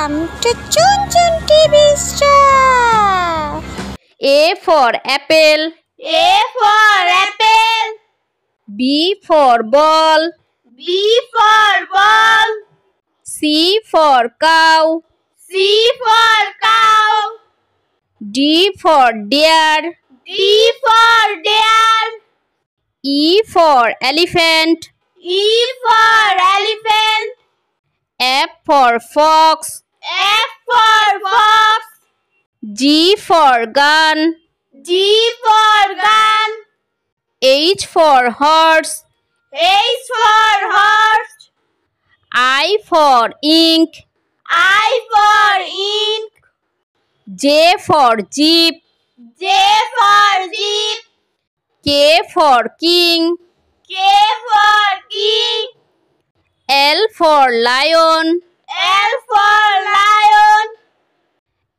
Welcome to Chun Chun TV Stuff. A for apple. A for apple. B for ball. B for ball. C for cow. C for cow. D for deer. D for deer. E for elephant. E for elephant. F for fox. F for fox. G for gun. G for gun. H for horse. H for horse. I for ink. I for ink. J for jeep. J for jeep. K for king. K for king. L for lion. L for lion.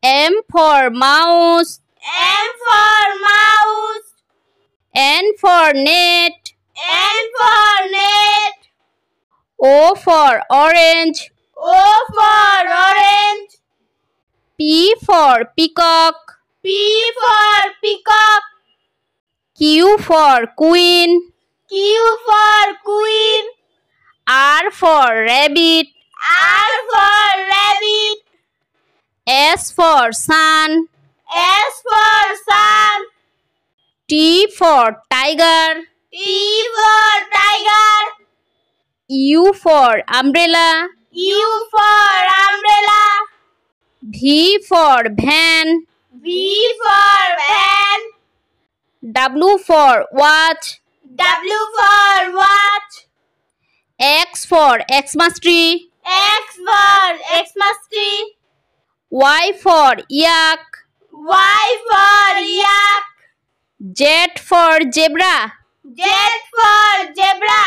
M for mouse. M for mouse. N for net. N for net. O for orange. O for orange. P for peacock. P for peacock. Q for queen. Q for queen. R for rabbit. R for rabbit. S for sun. S for sun. T for tiger. T for tiger. U for umbrella. U for umbrella. V for van. V for van. W for watch. W for watch. X for Xmas tree. X for Xmas tree. Y for yak. Y for yak. Z for zebra. Z for zebra.